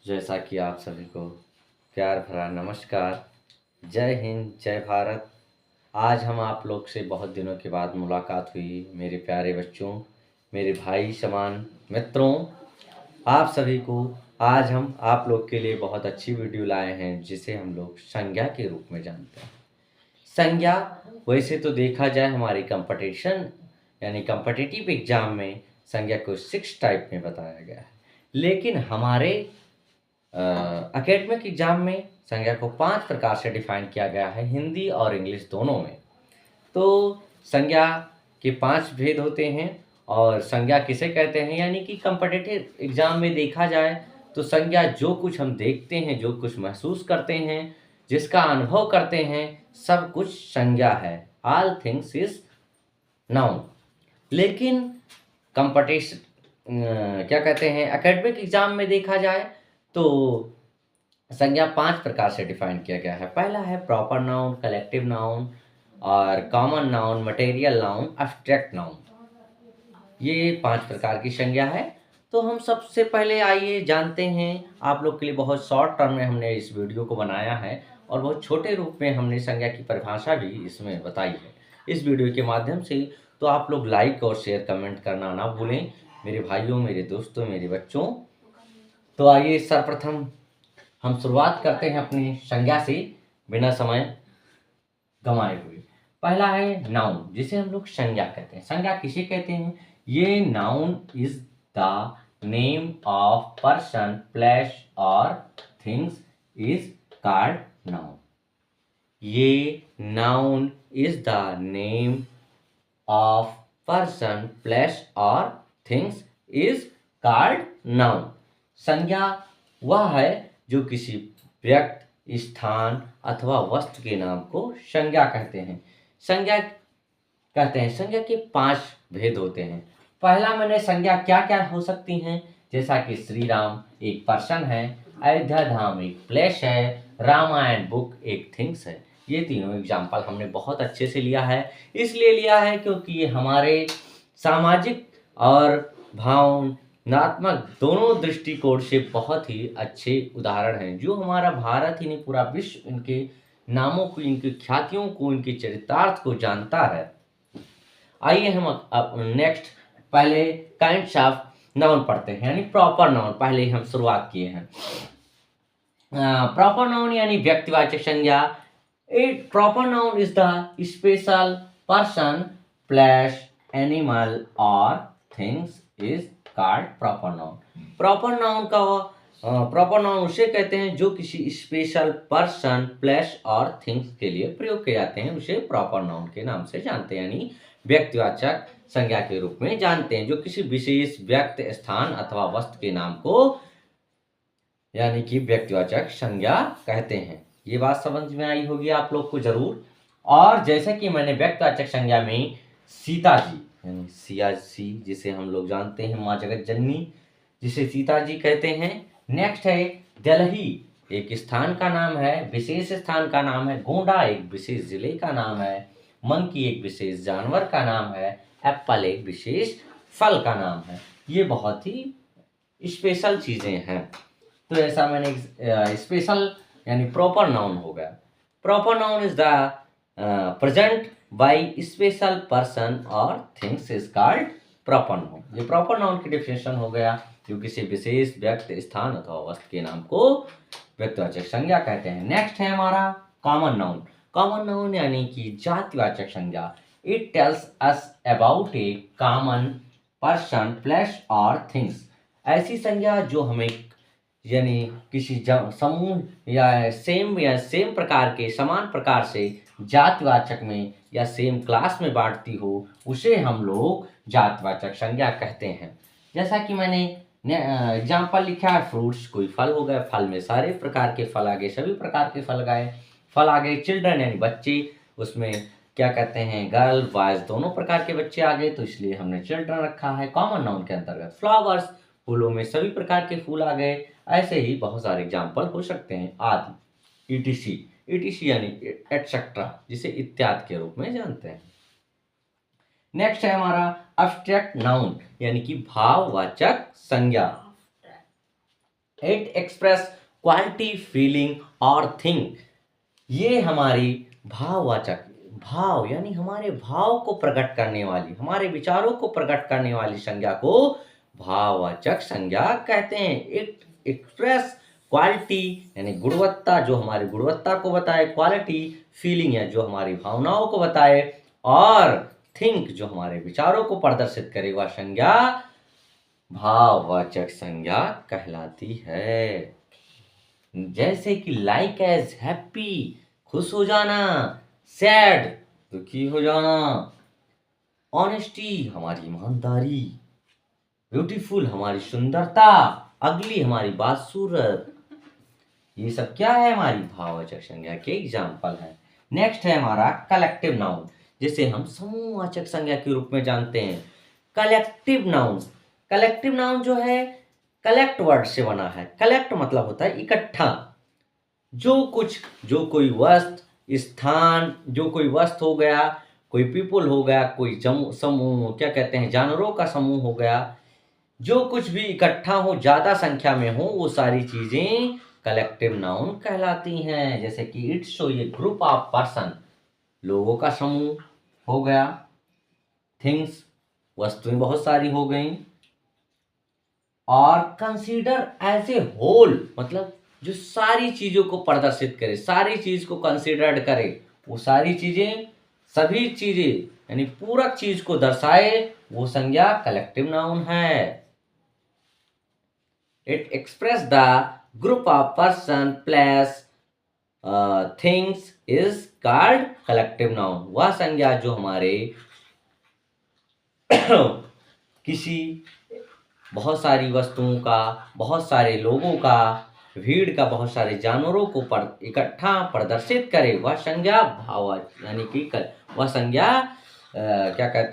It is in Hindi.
जैसा कि आप सभी को प्यार भरा नमस्कार, जय हिंद, जय भारत। आज हम आप लोग से बहुत दिनों के बाद मुलाकात हुई। मेरे प्यारे बच्चों, मेरे भाई समान मित्रों, आप सभी को आज हम आप लोग के लिए बहुत अच्छी वीडियो लाए हैं, जिसे हम लोग संज्ञा के रूप में जानते हैं। संज्ञा वैसे तो देखा जाए हमारी कंपटीशन यानी कॉम्पिटिटिव एग्जाम में संज्ञा को 6 टाइप में बताया गया है, लेकिन हमारे एकेडमिक एग्जाम में संज्ञा को 5 प्रकार से डिफाइन किया गया है, हिंदी और इंग्लिश दोनों में। तो संज्ञा के 5 भेद होते हैं और संज्ञा किसे कहते हैं, यानी कि कॉम्पिटिटिव एग्जाम में देखा जाए तो संज्ञा जो कुछ हम देखते हैं, जो कुछ महसूस करते हैं, जिसका अनुभव करते हैं, सब कुछ संज्ञा है। All things is noun. लेकिन कंपटीशन क्या कहते हैं, एकेडमिक एग्जाम में देखा जाए तो संज्ञा 5 प्रकार से डिफाइन किया गया है। पहला है प्रॉपर नाउन, कलेक्टिव नाउन और common noun, material noun, abstract noun. ये 5 प्रकार की संज्ञा है। तो हम सबसे पहले आइए जानते हैं, आप लोग के लिए बहुत शॉर्ट टर्म में हमने इस वीडियो को बनाया है और बहुत छोटे रूप में हमने संज्ञा की परिभाषा भी इसमें बताई है इस वीडियो के माध्यम से। तो आप लोग लाइक और शेयर कमेंट करना ना भूलें मेरे भाइयों, मेरे दोस्तों, मेरे बच्चों। तो आइए सर्वप्रथम हम शुरुआत करते हैं अपनी संज्ञा से बिना समय गंवाए हुए। पहला है नाउन, जिसे हम लोग संज्ञा कहते हैं। संज्ञा किसे कहते हैं? ये noun is the name of person, place और थिंग्स इज कॉल्ड नाउन। ये noun is the name of person, place और थिंग्स इज कॉल्ड नाउन। संज्ञा वह है जो किसी व्यक्ति, स्थान अथवा वस्तु के नाम को संज्ञा कहते हैं। संज्ञा कहते हैं, संज्ञा के 5 भेद होते हैं। पहला मैंने संज्ञा क्या क्या हो सकती हैं, जैसा कि श्री राम एक पर्सन है, अयोध्या धाम एक प्लेस है, रामायण बुक एक थिंग्स है। ये तीनों एग्जाम्पल हमने बहुत अच्छे से लिया है। इसलिए लिया है क्योंकि ये हमारे सामाजिक और भावनात्मक दोनों दृष्टिकोण से बहुत ही अच्छे उदाहरण हैं, जो हमारा भारत ही नहीं पूरा विश्व इनके नामों को, इनकी ख्यातियों को, इनके चरितार्थ को जानता है। आइए हम अब नेक्स्ट पहले काइंड्स ऑफ नाउन पढ़ते हैं, यानी प्रॉपर नाउन। पहले हम शुरुआत किए हैं। प्रॉपर नाउन यानी व्यक्तिवाचक संज्ञा। It proper noun is the special person, place, animal और things is called proper noun. Proper noun उसे कहते हैं जो किसी स्पेशल पर्सन, प्लेस और थिंग्स के लिए प्रयोग किए जाते हैं, उसे प्रॉपर नाउन के नाम से जानते हैं, यानी व्यक्तिवाचक संज्ञा के रूप में जानते हैं, जो किसी विशेष व्यक्ति, स्थान अथवा वस्तु के नाम को यानी कि व्यक्तिवाचक संज्ञा कहते हैं। ये बात समझ में आई होगी आप लोग को जरूर। और जैसे कि मैंने व्यक्तिवाचक संज्ञा में सीता जी यानी सिया सी, जिसे हम लोग जानते हैं माँ जगत जननी, जिसे सीता जी कहते हैं। नेक्स्ट है दिल्ली, एक स्थान का नाम है, विशेष स्थान का नाम है। गोंडा एक विशेष जिले का नाम है। मंकी एक विशेष जानवर का नाम है। एप्पल एक विशेष फल का नाम है। ये बहुत ही स्पेशल चीजें हैं। तो ऐसा मैंने स्पेशल यानी प्रॉपर नाउन हो गया। Proper noun is the present by special person और things is called proper noun. ये प्रॉपर नाउन की डेफिनेशन हो गया, जो किसी विशेष व्यक्ति, स्थान अथवा वस्तु के नाम को व्यक्तिवाचक संज्ञा कहते हैं। नेक्स्ट है हमारा कॉमन नाउन। कॉमन नाउन यानी कि जातिवाचक संज्ञा। It tells us about A common person, place और थिंग्स। ऐसी संज्ञा जो हमें यानी किसी समूह या सेम प्रकार के, समान प्रकार से जातिवाचक में या सेम क्लास में बांटती हो, उसे हम लोग जातिवाचक संज्ञा कहते हैं। जैसा कि मैंने एग्जाम्पल लिखा है, फ्रूट्स कोई फल हो गए, फल में सारे प्रकार के फल आ गए, सभी प्रकार के फल आ गए। चिल्ड्रन यानी बच्चे, उसमें क्या कहते हैं, गर्ल बॉयज दोनों प्रकार के बच्चे आ गए, तो इसलिए हमने चिल्ड्रन रखा है। कॉमन नाउन के अंतर्गत फ्लावर्स, फूलों में सभी प्रकार के फूल आ गए। ऐसे ही बहुत सारे एग्जाम्पल हो सकते हैं आदि। ईटीसी यानी एटसेट्रा, जिसे इत्यादि के रूप में जानते हैं। नेक्स्ट है हमारा abstract noun यानी कि भाववाचक संज्ञा। It express quality, feeling और thing। ये हमारी भाववाचक, भाव यानी हमारे भाव को प्रकट करने वाली, हमारे विचारों को प्रकट करने वाली संज्ञा को भाववाचक संज्ञा कहते हैं। इट एक्सप्रेस क्वालिटी यानी गुणवत्ता, जो हमारी गुणवत्ता को बताए, क्वालिटी फीलिंग है जो हमारी भावनाओं को बताए, और थिंक जो हमारे विचारों को प्रदर्शित करे, वह संज्ञा भाववाचक संज्ञा कहलाती है। जैसे कि लाइक एज हैप्पी खुश हो जाना, सैड दुखी हो जाना, ऑनेस्टी हमारी ईमानदारी, ब्यूटीफुल हमारी सुंदरता, अगली हमारी बादसूरत। ये सब क्या है? हमारी भाववाचक संज्ञा के एग्जाम्पल है। नेक्स्ट है हमारा कलेक्टिव नाउन, जिसे हम समूहवाचक संज्ञा के रूप में जानते हैं। कलेक्टिव नाउन, कलेक्टिव नाउन जो है कलेक्ट वर्ड से बना है। कलेक्ट मतलब होता है इकट्ठा। जो कुछ, जो कोई वस्तु, स्थान, जो कोई वस्तु हो गया, कोई पीपल हो गया, कोई समूह, क्या कहते हैं, जानवरों का समूह हो गया, जो कुछ भी इकट्ठा हो, ज़्यादा संख्या में हो, वो सारी चीज़ें कलेक्टिव नाउन कहलाती हैं। जैसे कि इट्स शो ये ग्रुप ऑफ पर्सन, लोगों का समूह हो गया, थिंग्स वस्तुएं बहुत सारी हो गई, और कंसीडर एज ए होल मतलब जो सारी चीज़ों को प्रदर्शित करे, सारी चीज़ को कंसीडर्ड करे, वो सारी चीज़ें, सभी चीज़ें यानी पूरक चीज़ को दर्शाए, वो संज्ञा कलेक्टिव नाउन है। It express the group of person place things is called collective noun. वह संज्ञा जो हमारे किसी बहुत सारी वस्तुओं का, बहुत सारे लोगों का, भीड़ का, बहुत सारे जानवरों को इकट्ठा प्रदर्शित करे, वह संज्ञा भाव यानी कि वह संज्ञा क्या कहते हैं